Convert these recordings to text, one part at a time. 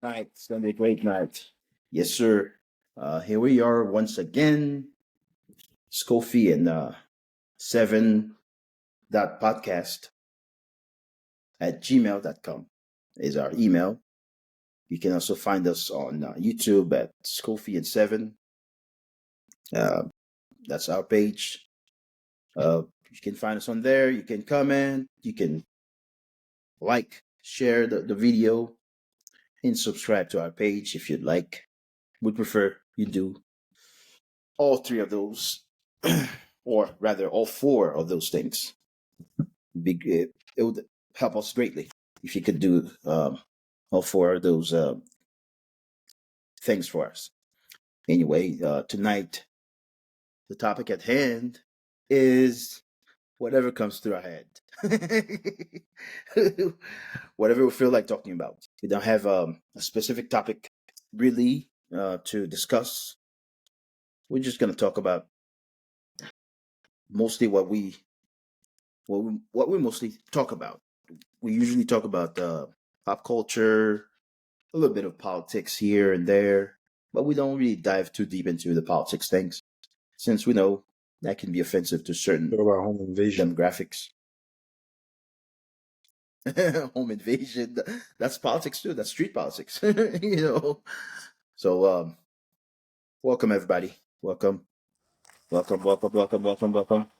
Night. It's gonna be a great night. Yes, sir. Here we are once again. Scoffy and 7.podcast at gmail.com is our email. You can also find us on YouTube at Scoffy and 7. Uh, that's our page. You can find us on there. You can comment. You can like, share the video, and subscribe to our page if you'd like. We'd prefer you do all three of those, or rather, all four of those things. It would help us greatly if you could do all four of those things for us. Anyway, tonight, the topic at hand is whatever comes through our head. Whatever we feel like talking about. We don't have a specific topic really to discuss. We're just going to talk about mostly what we mostly talk about. We usually talk about pop culture, a little bit of politics here and there, but we don't really dive too deep into the politics things, since we know that can be offensive to certain Talk about home invasion. demographics. Home invasion, that's politics too. That's street politics, you know. So, welcome everybody. Welcome, welcome, welcome, welcome, welcome, welcome.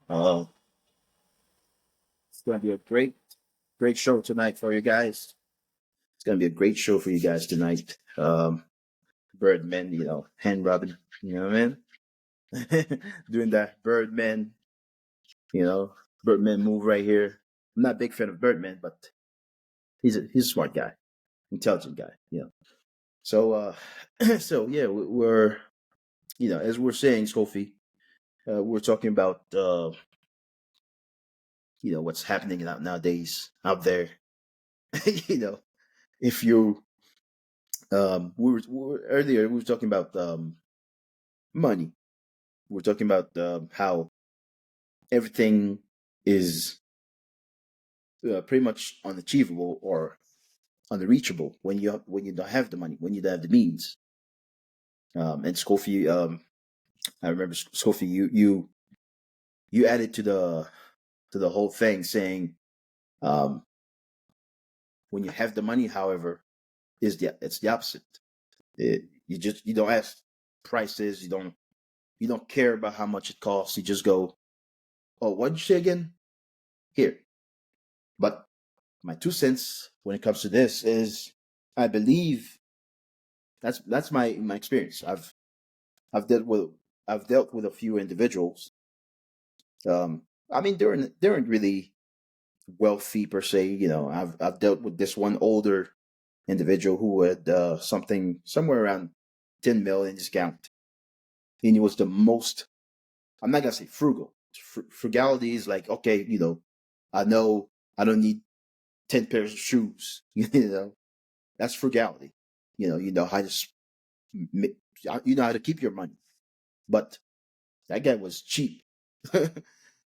Uh, it's going to be a great show tonight for you guys. It's going to be a great show for you guys tonight. Birdman, hand rubbing, you know what I mean? Doing that Birdman, Birdman move right here. I'm not a big fan of Birdman, but he's a smart guy, intelligent guy. So, so yeah, we're, as we're saying, Scoffy, we're talking about, what's happening nowadays out there. If you, earlier we were talking about money. We're talking about how everything is pretty much unachievable or unreachable when you don't have the money, when you don't have the means. And Scoffy, I remember Scoffy, you added to the whole thing saying, when you have the money, however, it's the opposite. You don't ask prices, you don't care about how much it costs. You just go, oh, what did you say again? Here. But my 2 cents when it comes to this is, I believe that's my experience. I've dealt with a few individuals. I mean, they aren't really wealthy per se. I've dealt with this one older individual who had something somewhere around 10 million in his account, and he was the most. I'm not gonna say frugal. Frugality is like, okay, I know I don't need 10 pairs of shoes. That's frugality. You know how to you know how to keep your money. But that guy was cheap.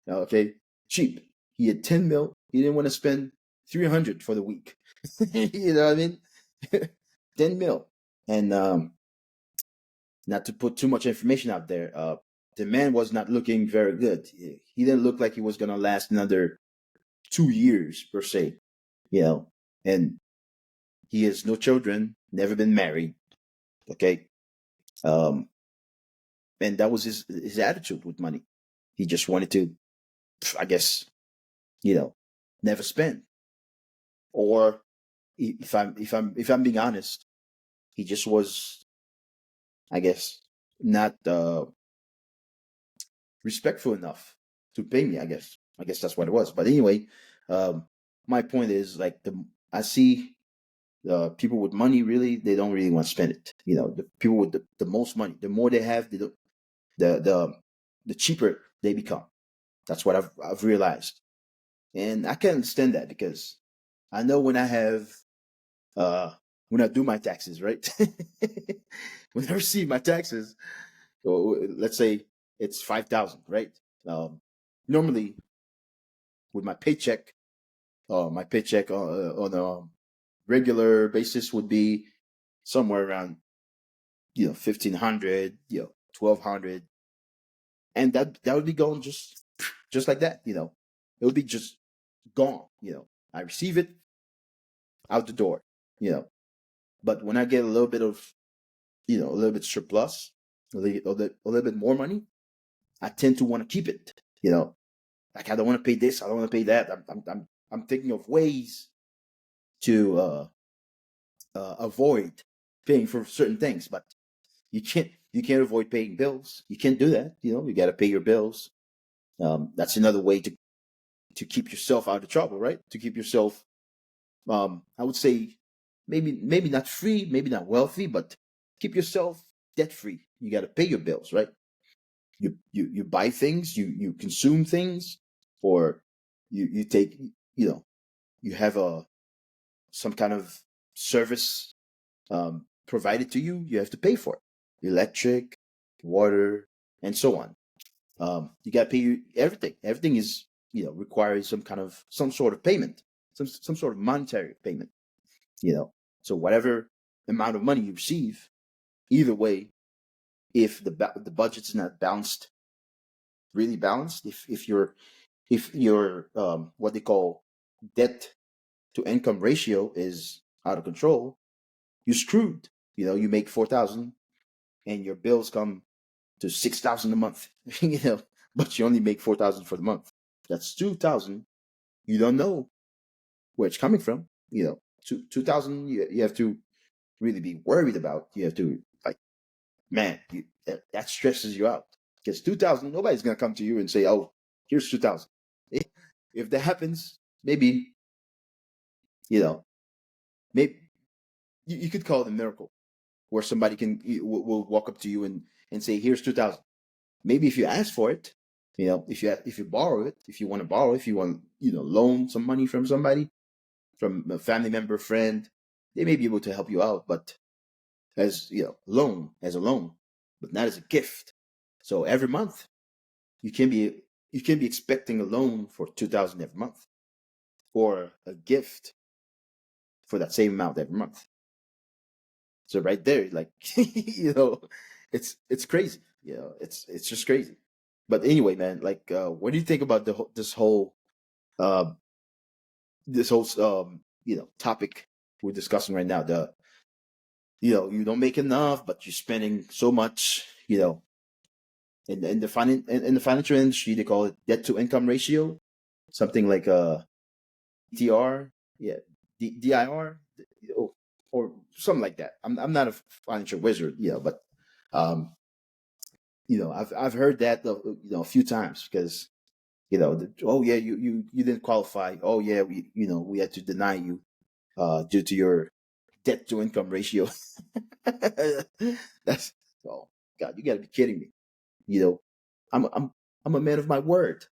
Okay, cheap. He had 10 mil. He didn't want to spend 300 for the week. You know what I mean? 10 mil. And not to put too much information out there, the man was not looking very good. He didn't look like he was going to last another 2 years per se, and he has no children, never been married. Okay. Um, and that was his attitude with money. He just wanted to, I guess, never spend. Or if I'm being honest, he just was, I guess, not respectful enough to pay me. I guess that's what it was. But anyway, my point is, like, I see people with money, really, they don't really want to spend it. The people with the most money, the more they have, the cheaper they become. That's what I've realized, and I can understand that because I know when I do my taxes, right? When I receive my taxes, let's say it's 5,000, right? Normally with my paycheck on regular basis would be somewhere around 1,500, 1,200, and that would be going just like that. It would be just gone. I receive it out the door. You know, but when I get a little bit of a little bit surplus, a little bit more money, I tend to want to keep it. Like I don't want to pay this, I don't want to pay that. I'm thinking of ways to avoid paying for certain things, but you can't avoid paying bills. You can't do that. You got to pay your bills. That's another way to keep yourself out of trouble, right? To keep yourself, I would say, maybe not free, maybe not wealthy, but keep yourself debt free. You got to pay your bills, right? You buy things, you consume things, or you take you have some kind of service provided to you. You have to pay for it: electric, water, and so on. You got to pay everything. Everything is requires some sort of payment, some sort of monetary payment. So whatever amount of money you receive, either way, if the budget's not balanced, really balanced, if your what they call debt to income ratio is out of control, you're screwed. You make 4,000 and your bills come to 6,000 a month. But you only make 4,000 for the month. That's 2,000. You don't know where it's coming from. 2,000. You have to really be worried about. You have to, like, man, that stresses you out. Because 2,000, nobody's gonna come to you and say, "Oh, here's 2,000." If that happens, maybe you know, maybe you could call it a miracle, where somebody will walk up to you and say, "Here's 2,000." Maybe if you ask for it, if you borrow it, if you want to borrow, if you want loan some money from somebody, from a family member, friend, they may be able to help you out, but as a loan, but not as a gift. So every month you can be expecting a loan for 2,000 every month, or a gift for that same amount every month. So right there, like, it's crazy. It's just crazy. But anyway, man, like, what do you think about uh, this whole topic we're discussing right now? You don't make enough, but you're spending so much. In the financial industry, they call it debt to income ratio, something like DTR, yeah, DIR, or something like that. I'm not a financial wizard, but um, I've heard that a few times, because oh yeah, you didn't qualify. Oh yeah, we had to deny you due to your debt to income ratio. That's Oh God, you got to be kidding me. You know, I'm I'm a man of my word.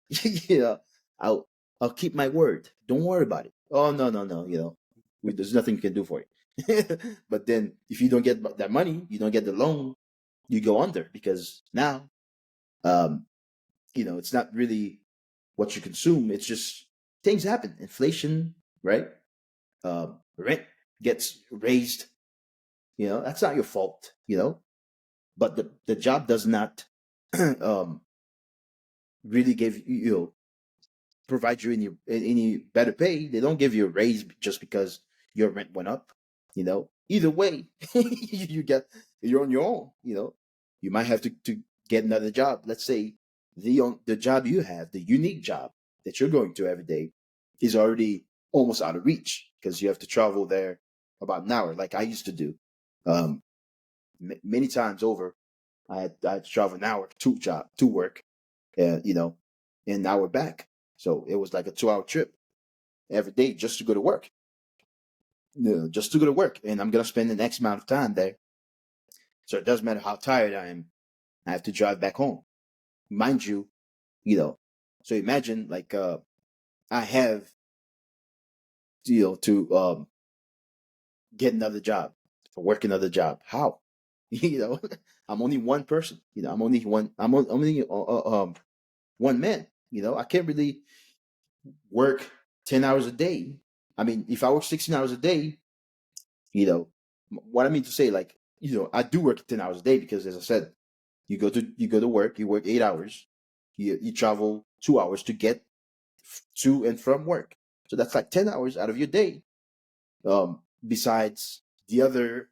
I'll I'll keep my word. Don't worry about it. Oh no, no, no. There's nothing you can do for it. But then if you don't get that money, you don't get the loan, you go under, because now um it's not really what you consume. It's just things happen. Inflation, right? Rent gets raised. That's not your fault. But the job does not um, really give provide you any better pay. They don't give you a raise just because your rent went up. Either way, you're on your own. You might have to get another job. Let's say the job you have, the unique job that you're going to every day, is already almost out of reach, because you have to travel there about an hour, like I used to do. Um, Many times over, I had to travel an hour to work, and an hour back. So it was like a 2 hour trip every day just to go to work. Just to go to work, and I'm gonna spend the X amount of time there. So it doesn't matter how tired I am. I have to drive back home, mind you. You know, so imagine, like, I have to get another job, to work another job. How? you know, I'm only one person. I'm only one. I'm only one man. I can't really work 10 hours a day. I mean, if I work 16 hours a day, You know, what I mean to say, like, I do work 10 hours a day because, as I said, you go to work, you work 8 hours, you travel 2 hours to get to and from work. So that's like 10 hours out of your day. Besides the other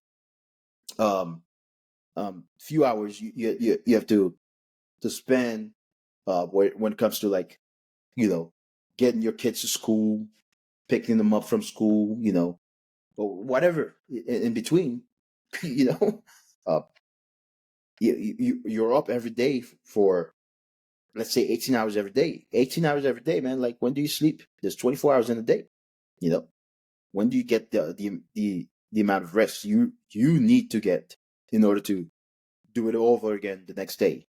few hours you have to spend when it comes to, like, getting your kids to school, picking them up from school, or whatever in between. you know, uh, you're up every day for, let's say, 18 hours every day. 18 hours every day, man. Like, when do you sleep? There's 24 hours in a day. When do you get the amount of rest you need to get in order to do it over again the next day?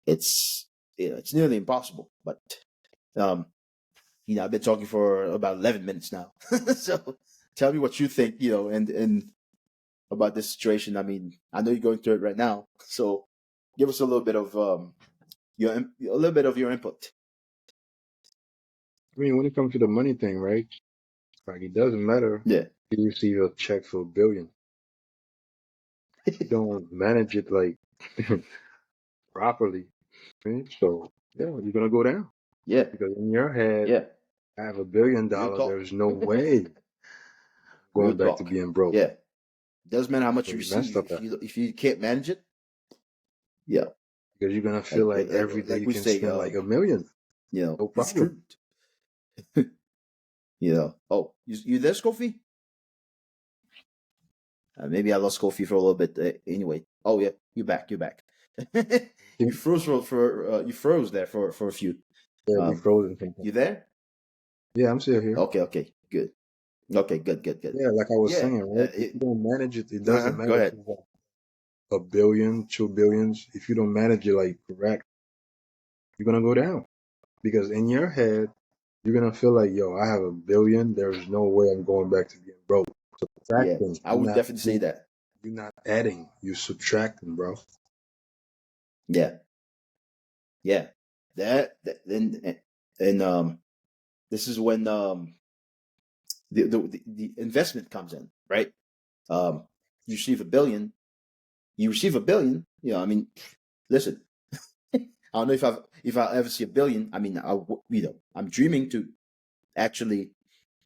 It's it's nearly impossible. But I've been talking for about 11 minutes now. So tell me what you think, and about this situation. I mean, I know you're going through it right now, so give us a little bit of your input. I mean, when it comes to the money thing, right? Like, it doesn't matter Yeah. if you receive a check for $1 billion. You don't manage it like properly, right? So yeah, you're gonna go down Yeah. because in your head, Yeah. I have $1 billion. Real talk. There's no way Real going back to talk. being broke. Yeah. Doesn't matter how much So you you messed receive up that if you can't manage it. Yeah. because you're gonna feel Like like like, every day like you we can say, spend like $1 million, no you're problem. screwed. Oh, you there, Scoffy? Maybe I lost Scoffy for a little bit. Anyway. Oh yeah, you're back. You're back. You Yeah, froze you froze there for a few. be frozen sometimes. You there? Yeah, I'm still here. Okay. Okay. Good. Okay. Good. Good. Good. Yeah, like I was Yeah. saying, right? If you don't manage it, it doesn't Go matter if ahead. you have $1 billion, $2 billion. If you don't manage it like correct, you're gonna go down because in your head, you're gonna feel like, yo, I have $1 billion. There's no way I'm going back to being broke. Yeah, Subtracting. I would definitely say that. You're not adding. You're subtracting, bro. Yeah. Yeah. That and this is when the investment comes in, right? Um, you receive a billion. You receive a billion. I mean, listen. I don't know if I ever see a billion. I mean, I'm dreaming to actually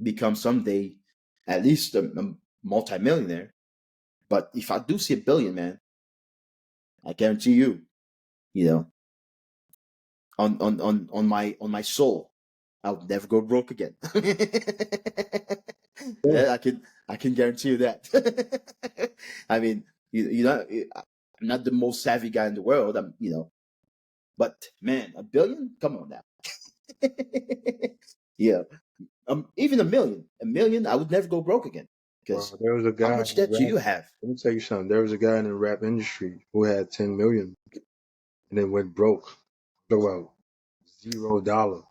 become someday at least a multimillionaire. But if I do see a billion, man, I guarantee you, you know, on my soul, I'll never go broke again. Yeah. Yeah, I can guarantee you that. I mean, I'm not the most savvy guy in the world. But man, a billion? Come on now. Yeah, even a million, I would never go broke again. Because There was a how guy much in the debt do rap. you have? Let me tell you something. There was a guy in the rap industry who had 10 million and then went broke. Talk about $0.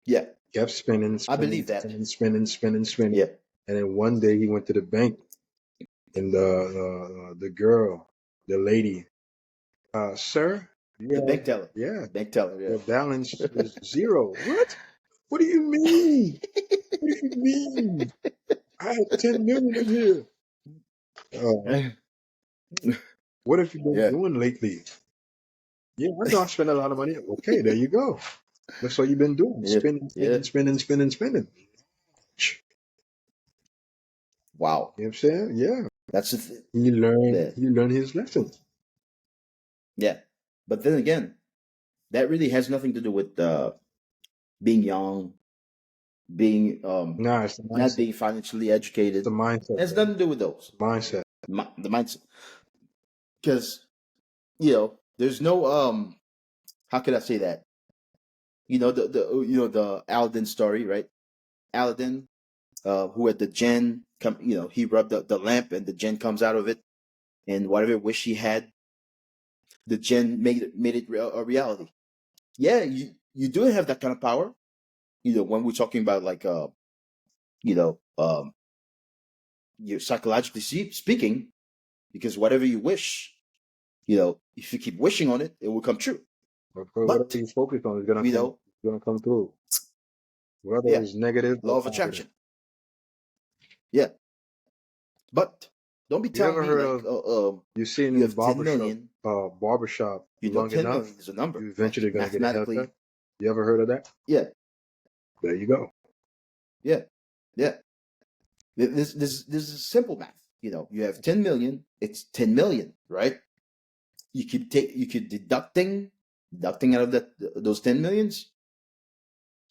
Yeah, Kept spending, I spending, believe that. spending, spending, spending, spending. Yeah, And then one day he went to the bank and the girl, the lady, sir, the yeah, bank teller. yeah, Bank teller. your balance is 0. What? What do you mean? What do you mean? I had 10 million in here. Uh, Yeah. what have you been Yeah, doing lately? Yeah, I know I spend a lot of money. Okay, there you go. That's what you've been doing. yeah, Spending, yeah. spending, spending, spending, spending. Wow, You know what I'm saying? Yeah. that's the thing. Yeah, He learned his lesson. yeah. But then again, that really has nothing to do with being young, being Nah, it's the not mindset. being financially It's the educated. It mindset, has bro. nothing to do with those. Mindset. The mindset, because there's no how could I say that? The Aladdin story, right? Aladdin, who had the jinn come, he rubbed the lamp and the jinn comes out of it, and whatever wish he had, the jinn made it a reality. Yeah, you do have that kind of power. When we're talking about, like, you know, um, you're psychologically speaking, because whatever you wish, if you keep wishing on it, it will come true. But for whatever But you focus on is gonna you come. know, It's gonna come through, whether yeah, it's negative or law of positive. attraction. Yeah, But don't be You telling ever me heard like, of, you seen you in have 10 barbershop, million. barbershop You know, long 10 enough, million is a number. you Like eventually gonna get a haircut. mathematically, You ever heard of that? yeah, There you go. yeah, yeah. This is simple math. You have 10 million. It's 10 million, right? You keep deducting out of those 10 millions.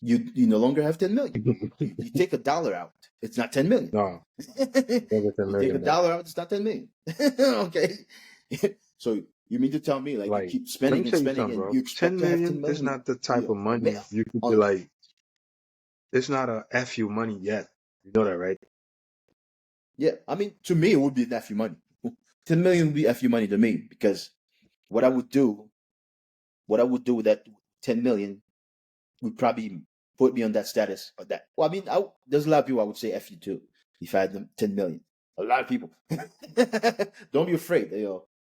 You no longer have 10 million. You take $1 out. It's not 10 million. No, never 10 You take million back. $1 out. It's not 10 million. Okay. So you mean to tell me like you Like, keep let me spending and tell you spending something, and bro. you 10 expect to have 10 million is million, not the type of money mail you could be on like, it's not a FU money yet. You know that, right? Yeah, I mean, to me, it would be FU money. 10 million would be FU money to me because what I would do, what I would do with that 10 million would probably put me on that status of that. Well, I mean, there's a lot of people I would say FU too if I had them 10 million. A lot of people. Don't be afraid,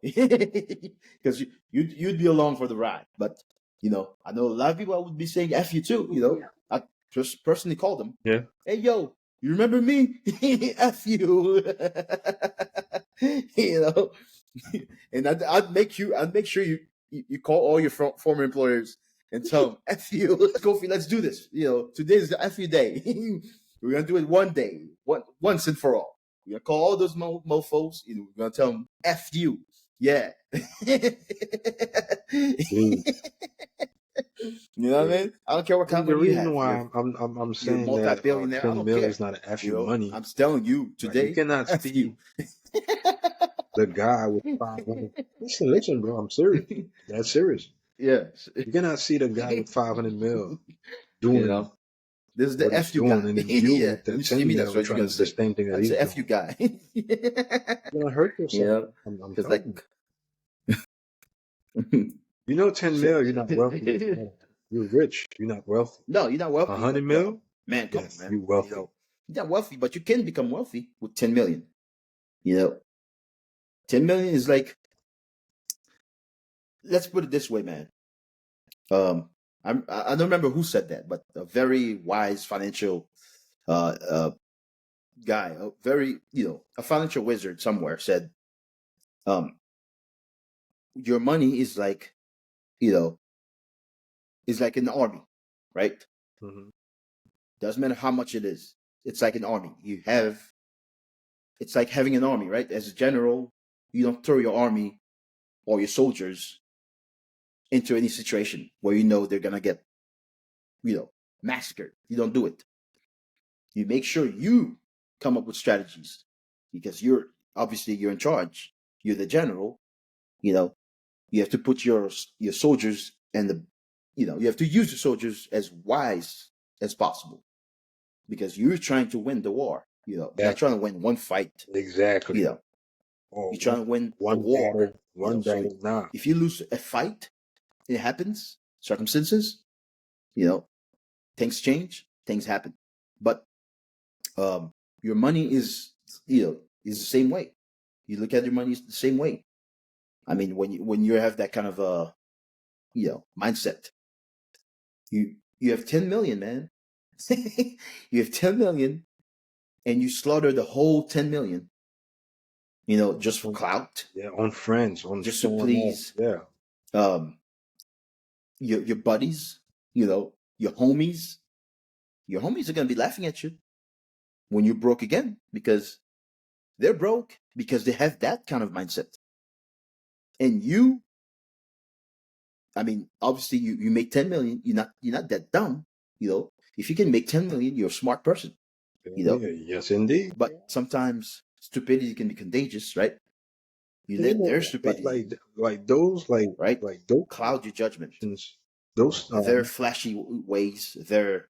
because you'd be along for the ride. But I know a lot of people I would be saying FU too. I just personally called them. Yeah. Hey, yo, you remember me? F you. you know, and I'd make sure you call all your former employers and tell them, F you. Scoffy, let's do this. Today's the F you day. We're going to do it one day, once and for all. We're going to call all those mofos. We're going to tell them, F you. Yeah. Mm. You know what I Yeah. mean? I don't care what kind of The money you reason have. why I'm You're a saying that multi-billionaire. I 10 don't mil care. is not an FU money, I'm telling you right? You today, cannot F you. see the guy with 500. Listen, bro. I'm serious. That's serious. Yes. You cannot see the guy with 500 mil You doing know, this is the what he's F you doing, guy. and then you Yeah. with When the you see 10 me, that's mil what you're trying gonna to do the say. same thing that That's he's the F you doing. guy. You're gonna hurt You yourself. know, I'm because telling you. like, You know, 10 shit. mil, you're not wealthy. You're rich. You're not wealthy. No, you're not wealthy, 100 but mil, man, come on, yes, man. you're wealthy. You're not wealthy, but you can become wealthy with 10 million. 10 million is like, let's put it this way, man. I don't remember who said that, but a very wise financial uh, uh, guy, a very a financial wizard somewhere said, your money is like you know is like an army, right? Hmm. Doesn't matter how much it is. It's like an army. It's like having an army, right? As a general, you don't throw your army or your soldiers into any situation where they're gonna get massacred. You don't do it. You make sure you come up with strategies because you're in charge. You're the general. You know, you have to put your soldiers and you have to use the soldiers as wise as possible because you're trying to win the war. You're not trying to Exactly. win one fight. Exactly. You know, Or you're trying to win a one war. battle, one So battle. Nah. if you lose a fight, it happens. Circumstances, you know, things change, things happen. But your money is the same way. You look at your money the same way. I mean, when you have that kind of mindset, you have 10 million, man. You have 10 million, and you slaughter the whole 10 million. Just for clout, Yeah, on friends, on just to someone else. please Yeah. um your buddies, your homies. Your homies are gonna be laughing at you when you're broke again because they're broke because they have that kind of mindset. And I mean, obviously you make 10 million, you're not that dumb, If you can make 10 million, you're a smart person, Yeah, yes, indeed. But sometimes stupidity can be contagious, right? You You let know, their like stupidity, like like those right, like those cloud your judgment. situations, those Their flashy ways, their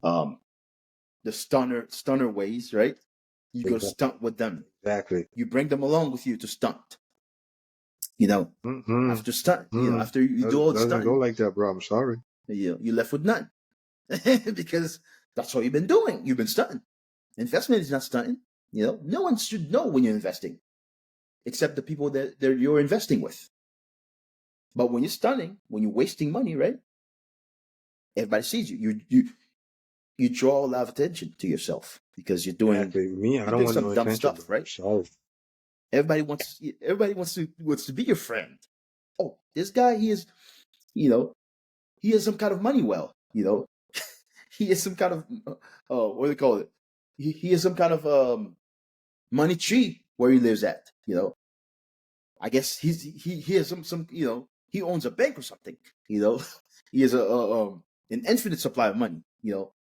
the stunner ways, right? You go stunt with them. exactly. You bring them along with you to stunt. Mm-hmm. After stunt, Mm. after you do all the Doesn't go stunting, like that, bro. I'm sorry. you left with none because that's all you've been doing. You've been stunting. Investment is not stunting. No one should know when you're investing except the people that you're investing with. But when you're stunning, when you're wasting money, right? Everybody sees you. You draw a lot of attention to yourself. because you're doing Exactly. Me, I you're don't doing want some no dumb adventure, bro. stuff, right? Sorry. Everybody wants to be your friend. Oh, this guy, you know, he has some kind of money well, he has some kind of what do they call it? He has some kind of money tree where he lives at. I guess he has some he owns a bank or something. He has an infinite supply of money.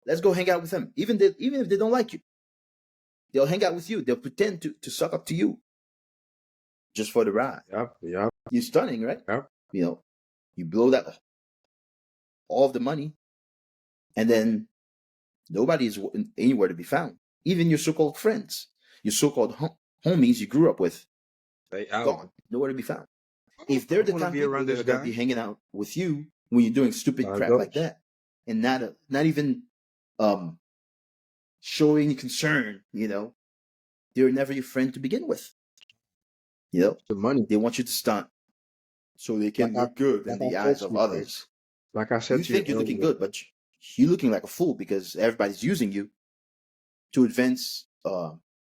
Let's go hang out with him. Even if they don't like you, they'll hang out with you. They'll pretend to suck up to you just for the ride. Yep. Yep. You're stunning, right? Yep. You blow that all of the money, and then nobody is anywhere to be found. Even your so-called friends, your so-called homies you grew up with, Stay out. gone, nowhere to be found. If they're the want to kind of be people around that this are going to guy. be hanging out with you when you're doing stupid How it crap like goes. that, and not even showing concern, they're never your friend to begin with. The money. They want you to stunt so they can look good in the I said eyes to of you, bro. others. Like I said You to you think you're looking earlier, good, bro. but you're looking like a fool because everybody's using you to advance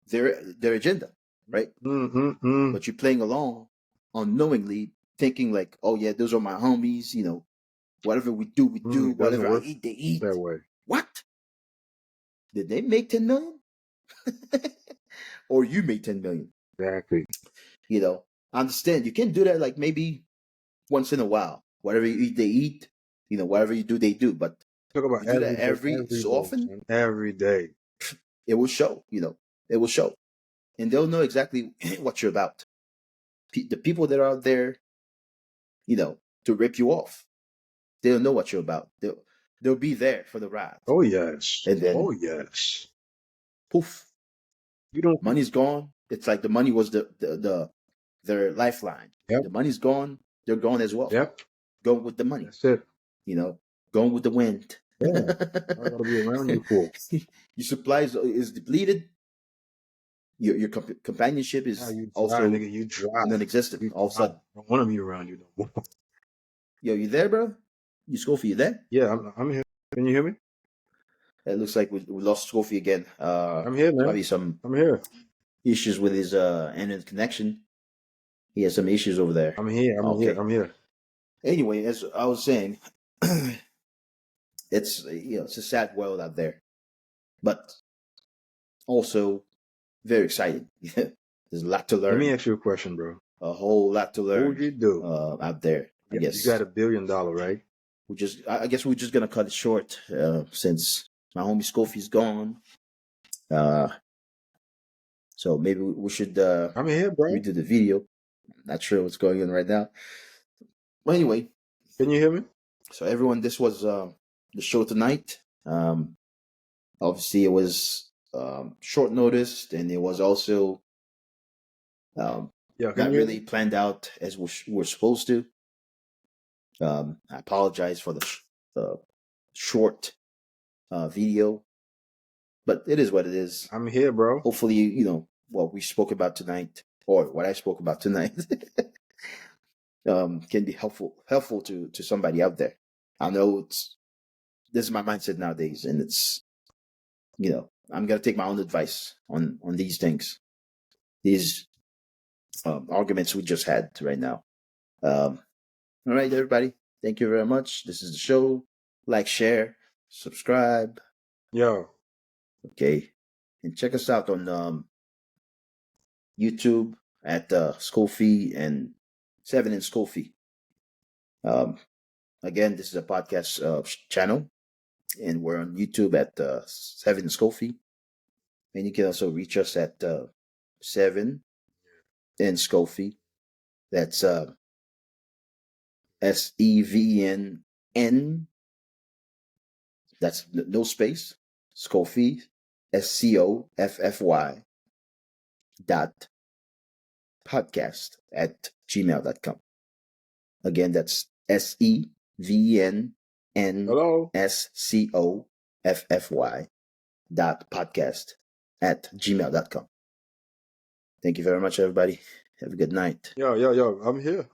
their agenda, right? But you're playing along unknowingly, thinking like, oh yeah, those are my homies. Whatever we do, we do. It doesn't Whatever I work eat, they eat. that way. What? Did they make 10 million? Or you made 10 million? Exactly. I understand. You can do that like maybe once in a while. Whatever you eat, they eat. Whatever you do, they do. But Talk about you do that every every so day, often, son. Every day. it will show. It will show. And they'll know exactly what you're about. The people that are out there, to rip you off, they'll know what you're about. They'll be there for the ride. Oh yes. And then, Oh yes. poof, You don't. money's gone. It's like the money was their lifeline. Yep. The money's gone. They're gone as well. Yep. Going with the money. That's it. Going with the wind. Yeah. I gotta be around you for. Your supply is depleted. Your companionship is Now you dry, also nigga. You dry. non-existent. You All of a dry. sudden, I don't want to be around you no more. yo, you there, bro? You Scoffy, you there? Yeah, I'm here. Can you hear me? It looks like we lost Scoffy again. I'm here, man. Probably some I'm here. issues with his internet connection. He has some issues over there. I'm here. I'm here. Anyway, as I was saying, it's it's a sad world out there, but also very exciting. There's a lot to learn. Let me ask you a question, bro. A whole lot to learn. What would you do out there? I guess you got $1 billion, right? I guess we're just gonna cut it short since my homie Scoffy's gone. So maybe we should I'm here, bro. redo the video. Not sure what's going on right now. But anyway, Can you hear me? so everyone, this was the show tonight. Obviously, it was short noticed, and it was also not really planned out as we're supposed to. I apologize for the short video, but it is what it is. I'm here, bro. Hopefully, what we spoke about tonight, or what I spoke about tonight, can be helpful to somebody out there. I know this is my mindset nowadays, and it's I'm gonna take my own advice on these things, these arguments we just had right now. All right, everybody. Thank you very much. This is the show. Like, share, subscribe. Yo. Okay. And check us out on YouTube at Scoffy and 7 and Scoffy. Again, this is a podcast channel, and we're on YouTube at 7 and Scoffy. And you can also reach us at 7 and Scoffy. That's SEVENN. That's no space. Scoffy, SCOFFY .podcast at gmail.com. Again, that's SEVENNSCOFFY .podcast at gmail.com. Thank you very much, everybody. Have a good night. Yo. I'm here.